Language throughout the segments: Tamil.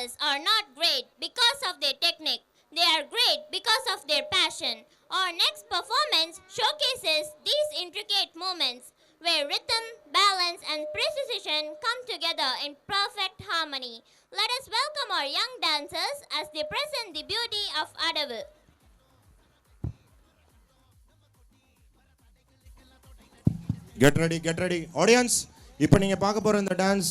dancers are not great because of their technique. They are great because of their passion. Our next performance showcases these intricate movements where rhythm, balance, and precision come together in perfect harmony. Let us welcome our young dancers as they present the beauty of Adavu. Get ready. Audience, இப்போ நீங்க பார்க்க போற இந்த dance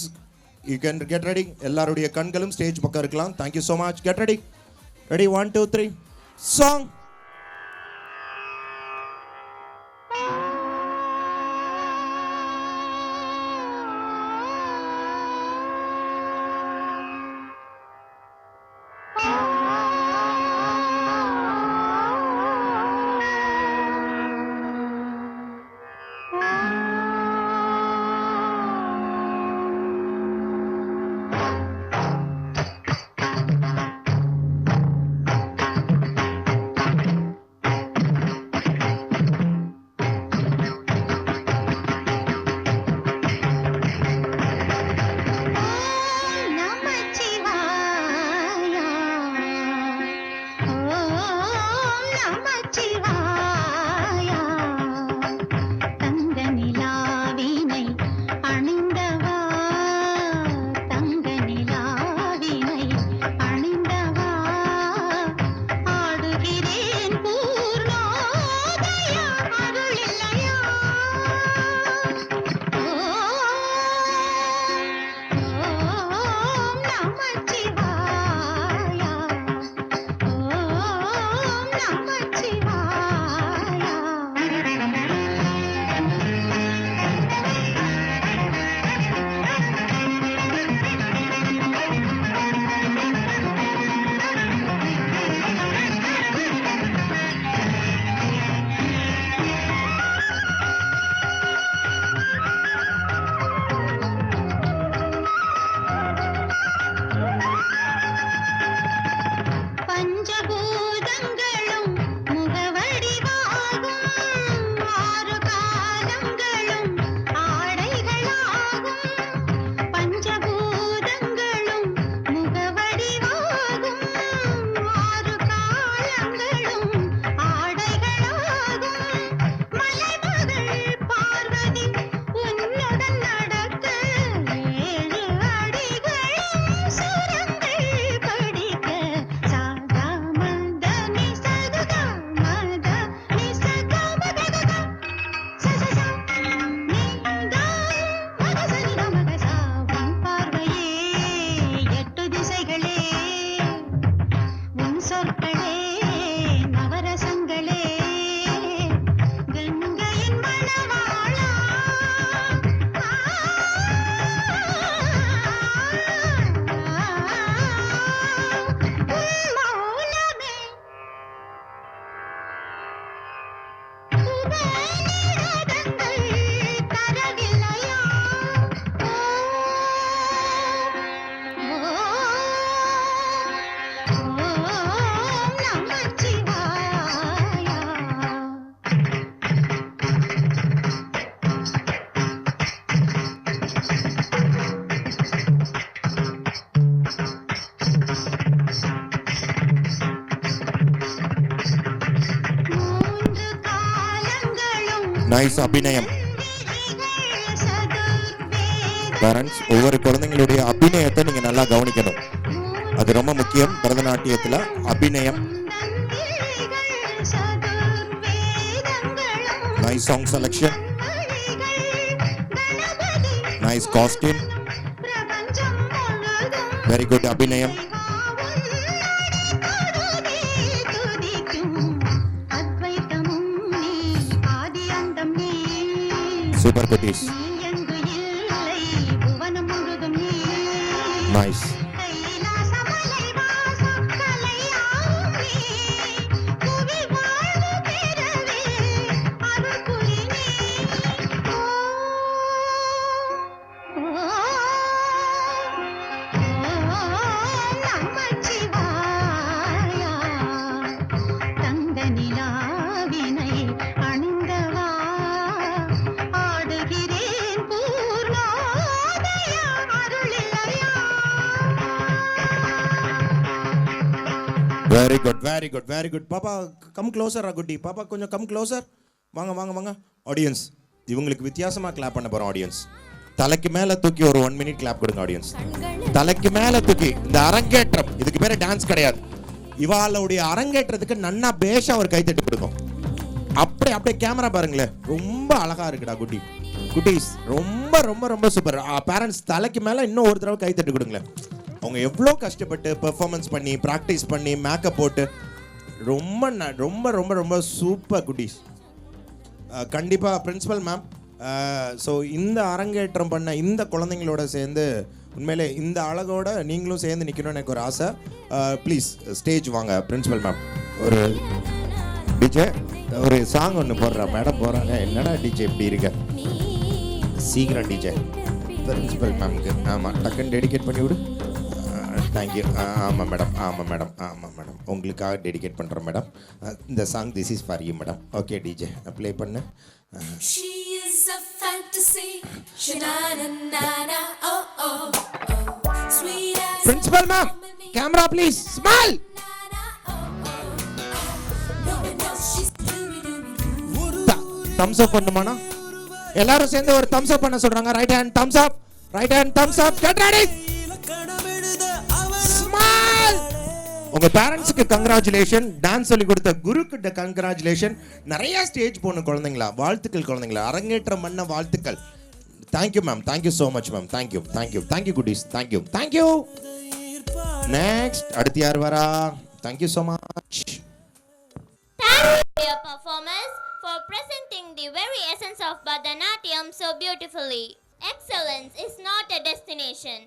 you can get ready. எல்லாருடைய கண்களும் ஸ்டேஜ் பக்கம் இருக்கலாம். Thank you so much. Get ready. Ready 1 2 3 song. Nice அபிநயம். பேரண்ட்ஸ், ஒவ்வொரு குழந்தைங்களுடைய அபிநயத்தை நீங்க நல்லா கவனிக்கணும். அது ரொம்ப முக்கியம். பரதநாட்டியத்துல அபிநயம். Nice song selection, nice costume, very good அபிநயம். Super cuties. Nice. Very good very good very good. பாப்பா கம் க்ளோசர் குட்டி. பாப்பா கொஞ்சம் கம் க்ளோசர். வாங்க வாங்க வாங்க. ஆடியன்ஸ் இவங்களுக்கு வித்தியாசமா கிளாப் பண்ண போறோம். ஆடியன்ஸ் தலைக்கு மேல தூக்கி ஒரு 1 மினிட் கிளாப் கொடுங்க. ஆடியன்ஸ் தலைக்கு மேல தூக்கி. இந்த அரங்கேற்றம் இதுக்கு பேரு டான்ஸ் கிடையாது. இவாளுடைய அரங்கேற்றத்துக்கு நன்னா பேஷா ஒரு கைத்தட்டு கொடுக்கும். அப்படியே கேமரா பாருங்களேன். ரொம்ப அழகா இருக்குடா குட்டி. குட்டீஸ் ரொம்ப ரொம்ப ரொம்ப சூப்பர். பேரண்ட்ஸ் தலைக்கு மேல இன்னும் ஒரு தடவை கைத்தட்டு கொடுங்களேன். அவங்க எவ்வளோ கஷ்டப்பட்டு பெர்ஃபார்மன்ஸ் பண்ணி ப்ராக்டிஸ் பண்ணி மேக்கப் போட்டு ரொம்ப ரொம்ப ரொம்ப ரொம்ப சூப்பர் குட்டீஸ். கண்டிப்பாக பிரின்சிபல் மேம், ஸோ இந்த அரங்கேற்றம் பண்ண இந்த குழந்தைங்களோட சேர்ந்து உண்மையிலே இந்த அழகோட நீங்களும் சேர்ந்து நிற்கணும்னு எனக்கு ஒரு ஆசை. ப்ளீஸ் ஸ்டேஜ் வாங்க பிரின்சிபல் மேம். ஒரு டிஜே ஒரு சாங் ஒன்று போடுறா மேடம் போகிறாங்க. என்னடா டிஜே இப்படி இருக்க, சீக்கிரம் டிஜே பிரின்சிபல் மேம்க்கு. ஆமாம் டக்குன்னு டெடிகேட் பண்ணி விடு. தேங்க்யூ. ஆமாம் மேடம் ஆமாம் மேடம் ஆமாம் மேடம் உங்களுக்காக டெடிகேட் பண்ணுறேன் மேடம். இந்த song this is for you madam. Okay DJ play பண்ணு. She is a fantasy. Sha-na-na-na-na, oh, oh, oh. Sweet as principal ma'am camera please. Smile. Thumbs up பண்ணுமாண்ணா? எல்லாரும் சேர்ந்து ஒரு தம்ஸ் அப் பண்ண சொல்றாங்க. Right hand thumbs up, right hand thumbs up. Get ready. Smile. உங்க பேரண்ட்ஸ்க்கு கங்க்ராச்சுலேஷன். டான்ஸ் சொல்லி கொடுத்த குருக்கிட்ட கங்க்ராச்சுலேஷன். நிறைய ஸ்டேஜ் போகணும் குழந்தைங்களா. வாழ்த்துக்கள் குழந்தைங்களா. அரங்கேற்றம் பண்ண வாழ்த்துக்கள். Thank you ma'am. Thank you so much ma'am. Thank you thank you thank you குட்டீஸ். Thank you thank you. நெக்ஸ்ட் அடுத்து யார் வரா? Thank you so much. Thank you, dear performers, for presenting the very essence of Bharatanatyam so beautifully. Excellence is not a destination.